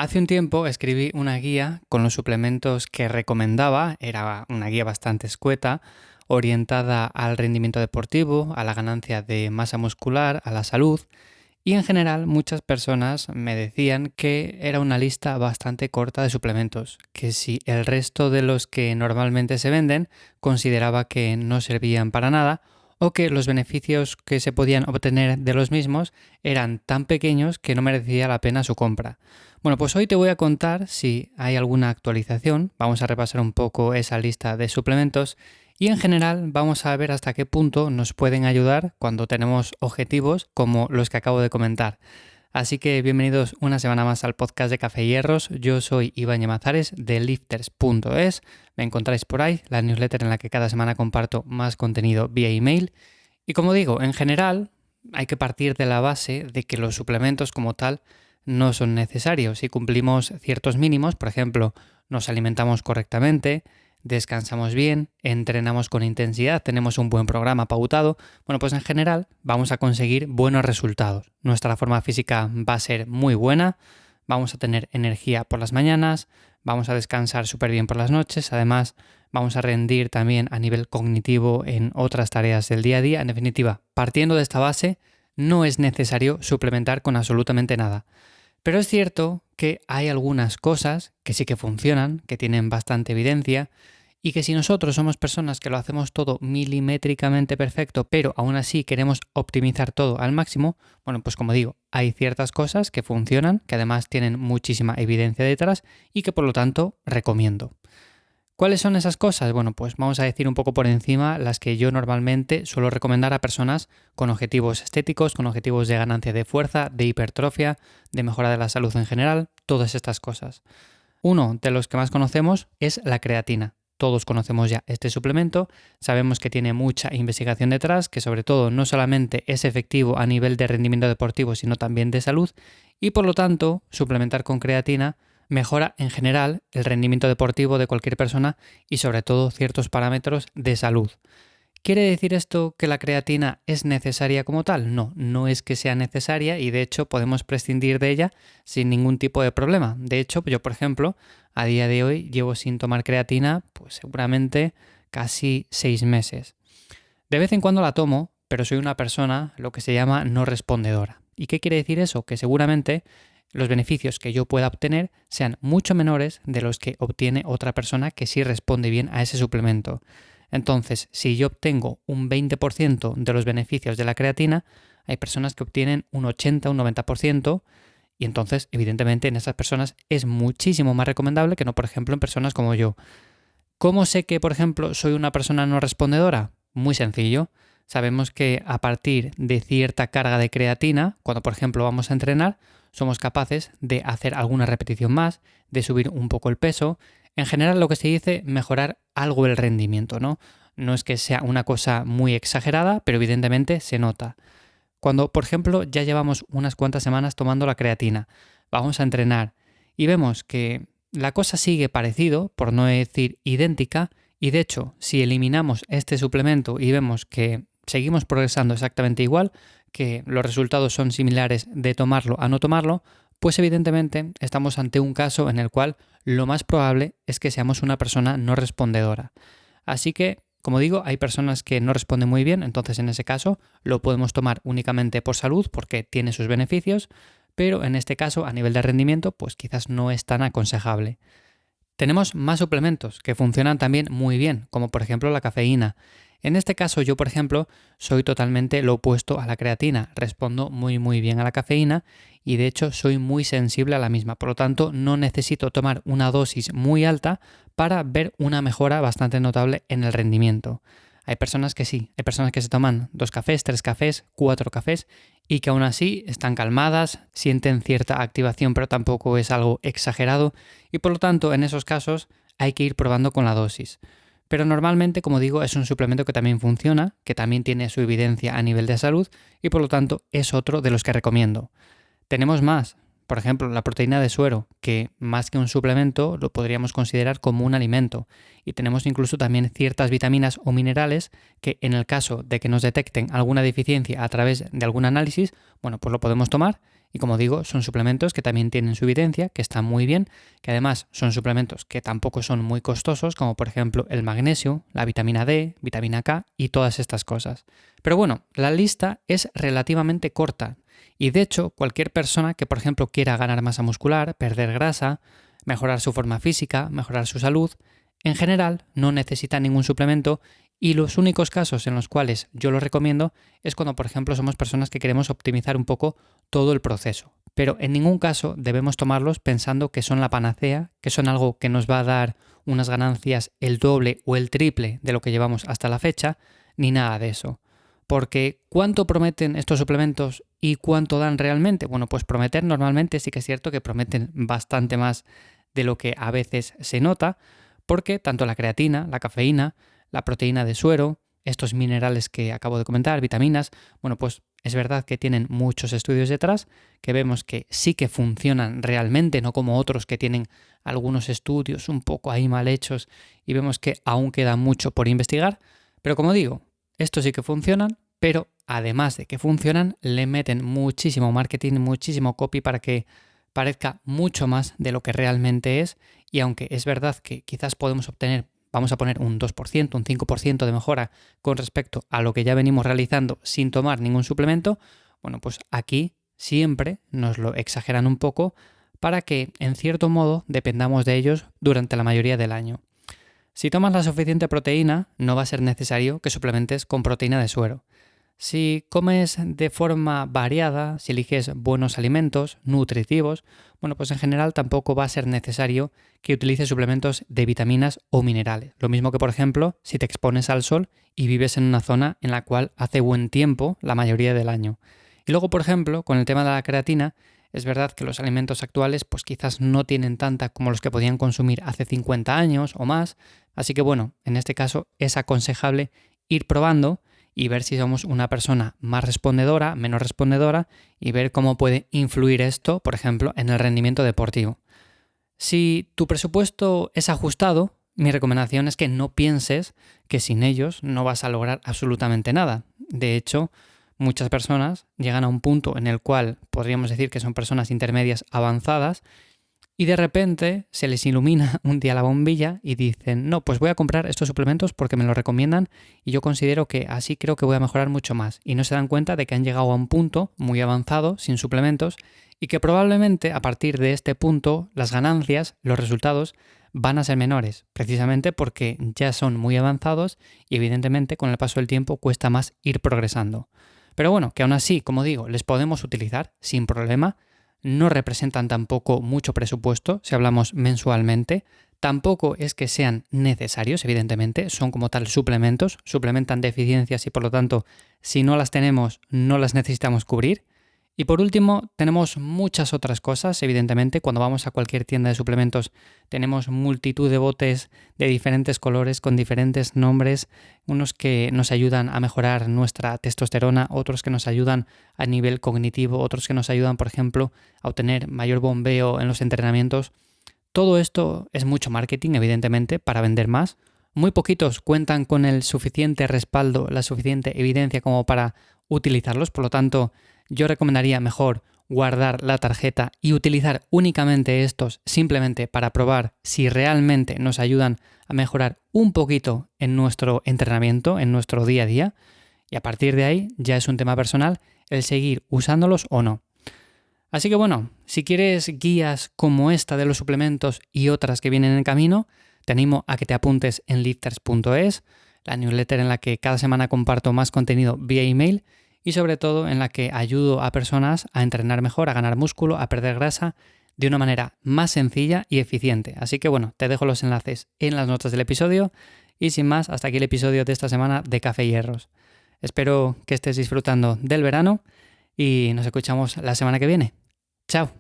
Hace un tiempo escribí una guía con los suplementos que recomendaba, era una guía bastante escueta, orientada al rendimiento deportivo, a la ganancia de masa muscular, a la salud, y en general muchas personas me decían que era una lista bastante corta de suplementos, que si el resto de los que normalmente se venden consideraba que no servían para nada o que los beneficios que se podían obtener de los mismos eran tan pequeños que no merecía la pena su compra. Bueno, pues hoy te voy a contar si hay alguna actualización, vamos a repasar un poco esa lista de suplementos y en general vamos a ver hasta qué punto nos pueden ayudar cuando tenemos objetivos como los que acabo de comentar. Así que bienvenidos una semana más al podcast de Café y Hierros. Yo soy Iván Llamazares de lifters.es. Me encontráis por ahí, la newsletter en la que cada semana comparto más contenido vía email. Y como digo, en general hay que partir de la base de que los suplementos como tal no son necesarios. Si cumplimos ciertos mínimos, por ejemplo, nos alimentamos correctamente, descansamos bien, entrenamos con intensidad, tenemos un buen programa pautado, bueno, pues en general vamos a conseguir buenos resultados. Nuestra forma física va a ser muy buena, vamos a tener energía por las mañanas, vamos a descansar súper bien por las noches, además vamos a rendir también a nivel cognitivo en otras tareas del día a día. En definitiva, partiendo de esta base, no es necesario suplementar con absolutamente nada. Pero es cierto que hay algunas cosas que sí que funcionan, que tienen bastante evidencia, y que si nosotros somos personas que lo hacemos todo milimétricamente perfecto, pero aún así queremos optimizar todo al máximo, bueno, pues como digo, hay ciertas cosas que funcionan, que además tienen muchísima evidencia detrás y que por lo tanto recomiendo. ¿Cuáles son esas cosas? Bueno, pues vamos a decir un poco por encima las que yo normalmente suelo recomendar a personas con objetivos estéticos, con objetivos de ganancia de fuerza, de hipertrofia, de mejora de la salud en general, todas estas cosas. Uno de los que más conocemos es la creatina. Todos conocemos ya este suplemento, sabemos que tiene mucha investigación detrás, que sobre todo no solamente es efectivo a nivel de rendimiento deportivo, sino también de salud, y por lo tanto, suplementar con creatina mejora en general el rendimiento deportivo de cualquier persona y sobre todo ciertos parámetros de salud. ¿Quiere decir esto que la creatina es necesaria como tal? No, no es que sea necesaria y de hecho podemos prescindir de ella sin ningún tipo de problema. De hecho, yo por ejemplo, a día de hoy llevo sin tomar creatina pues seguramente casi 6 meses. De vez en cuando la tomo, pero soy una persona lo que se llama no respondedora. ¿Y qué quiere decir eso? Que seguramente los beneficios que yo pueda obtener sean mucho menores de los que obtiene otra persona que sí responde bien a ese suplemento. Entonces, si yo obtengo un 20% de los beneficios de la creatina, hay personas que obtienen un 80, un 90%, y entonces, evidentemente, en esas personas es muchísimo más recomendable que no, por ejemplo, en personas como yo. ¿Cómo sé que, por ejemplo, soy una persona no respondedora? Muy sencillo. Sabemos que a partir de cierta carga de creatina, cuando por ejemplo vamos a entrenar, somos capaces de hacer alguna repetición más, de subir un poco el peso. En general lo que se dice, mejorar algo el rendimiento, ¿no? No es que sea una cosa muy exagerada, pero evidentemente se nota. Cuando, por ejemplo, ya llevamos unas cuantas semanas tomando la creatina, vamos a entrenar y vemos que la cosa sigue parecido, por no decir idéntica, y de hecho, si eliminamos este suplemento y vemos que seguimos progresando exactamente igual, que los resultados son similares de tomarlo a no tomarlo, pues evidentemente estamos ante un caso en el cual lo más probable es que seamos una persona no respondedora. Así que, como digo, hay personas que no responden muy bien, entonces en ese caso lo podemos tomar únicamente por salud porque tiene sus beneficios, pero en este caso a nivel de rendimiento pues quizás no es tan aconsejable. Tenemos más suplementos que funcionan también muy bien, como por ejemplo la cafeína. En este caso yo, por ejemplo, soy totalmente lo opuesto a la creatina, respondo muy bien a la cafeína y de hecho soy muy sensible a la misma, por lo tanto no necesito tomar una dosis muy alta para ver una mejora bastante notable en el rendimiento. Hay personas que sí, hay personas que se toman 2 cafés, 3 cafés, 4 cafés y que aún así están calmadas, sienten cierta activación pero tampoco es algo exagerado y por lo tanto en esos casos hay que ir probando con la dosis. Pero normalmente, como digo, es un suplemento que también funciona, que también tiene su evidencia a nivel de salud y por lo tanto es otro de los que recomiendo. Tenemos más, por ejemplo, la proteína de suero, que más que un suplemento lo podríamos considerar como un alimento. Y tenemos incluso también ciertas vitaminas o minerales que en el caso de que nos detecten alguna deficiencia a través de algún análisis, bueno, pues lo podemos tomar Y como digo, son suplementos que también tienen su evidencia, que están muy bien, que además son suplementos que tampoco son muy costosos, como por ejemplo el magnesio, la vitamina D, vitamina K y todas estas cosas. Pero bueno, la lista es relativamente corta y de hecho cualquier persona que por ejemplo quiera ganar masa muscular, perder grasa, mejorar su forma física, mejorar su salud, en general no necesita ningún suplemento y los únicos casos en los cuales yo lo recomiendo es cuando, por ejemplo, somos personas que queremos optimizar un poco todo el proceso. Pero en ningún caso debemos tomarlos pensando que son la panacea, que son algo que nos va a dar unas ganancias el doble o el triple de lo que llevamos hasta la fecha, ni nada de eso. Porque ¿cuánto prometen estos suplementos y cuánto dan realmente? Bueno, pues prometer normalmente sí que es cierto que prometen bastante más de lo que a veces se nota, porque tanto la creatina, la cafeína, la proteína de suero, estos minerales que acabo de comentar, vitaminas, bueno, pues es verdad que tienen muchos estudios detrás, que vemos que sí que funcionan realmente, no como otros que tienen algunos estudios un poco ahí mal hechos y vemos que aún queda mucho por investigar, pero como digo, estos sí que funcionan, pero además de que funcionan, le meten muchísimo marketing, muchísimo copy para que parezca mucho más de lo que realmente es, y aunque es verdad que quizás podemos obtener, vamos a poner un 2%, un 5% de mejora con respecto a lo que ya venimos realizando sin tomar ningún suplemento, bueno, pues aquí siempre nos lo exageran un poco para que, en cierto modo, dependamos de ellos durante la mayoría del año. Si tomas la suficiente proteína, no va a ser necesario que suplementes con proteína de suero. Si comes de forma variada, si eliges buenos alimentos, nutritivos, bueno, pues en general tampoco va a ser necesario que utilices suplementos de vitaminas o minerales. Lo mismo que, por ejemplo, si te expones al sol y vives en una zona en la cual hace buen tiempo la mayoría del año. Y luego, por ejemplo, con el tema de la creatina, es verdad que los alimentos actuales pues quizás no tienen tanta como los que podían consumir hace 50 años o más, así que bueno, en este caso es aconsejable ir probando y ver si somos una persona más respondedora, menos respondedora y ver cómo puede influir esto, por ejemplo, en el rendimiento deportivo. Si tu presupuesto es ajustado, mi recomendación es que no pienses que sin ellos no vas a lograr absolutamente nada. De hecho, muchas personas llegan a un punto en el cual podríamos decir que son personas intermedias avanzadas y de repente se les ilumina un día la bombilla y dicen, no, pues voy a comprar estos suplementos porque me lo recomiendan y yo considero que así creo que voy a mejorar mucho más. Y no se dan cuenta de que han llegado a un punto muy avanzado, sin suplementos, y que probablemente a partir de este punto las ganancias, los resultados, van a ser menores, precisamente porque ya son muy avanzados y evidentemente con el paso del tiempo cuesta más ir progresando. Pero bueno, que aún así, como digo, les podemos utilizar sin problema. No representan tampoco mucho presupuesto si hablamos mensualmente. Tampoco es que sean necesarios, evidentemente, son como tal suplementos, suplementan deficiencias y por lo tanto, si no las tenemos, no las necesitamos cubrir. Y por último, tenemos muchas otras cosas, evidentemente, cuando vamos a cualquier tienda de suplementos tenemos multitud de botes de diferentes colores, con diferentes nombres, unos que nos ayudan a mejorar nuestra testosterona, otros que nos ayudan a nivel cognitivo, otros que nos ayudan, por ejemplo, a obtener mayor bombeo en los entrenamientos. Todo esto es mucho marketing, evidentemente, para vender más. Muy poquitos cuentan con el suficiente respaldo, la suficiente evidencia como para utilizarlos, por lo tanto, yo recomendaría mejor guardar la tarjeta y utilizar únicamente estos simplemente para probar si realmente nos ayudan a mejorar un poquito en nuestro entrenamiento, en nuestro día a día, y a partir de ahí ya es un tema personal el seguir usándolos o no. Así que bueno, si quieres guías como esta de los suplementos y otras que vienen en camino, te animo a que te apuntes en lifters.es, la newsletter en la que cada semana comparto más contenido vía email y sobre todo en la que ayudo a personas a entrenar mejor, a ganar músculo, a perder grasa de una manera más sencilla y eficiente. Así que bueno, te dejo los enlaces en las notas del episodio y sin más, hasta aquí el episodio de esta semana de Café y Hierros. Espero que estés disfrutando del verano y nos escuchamos la semana que viene. ¡Chao!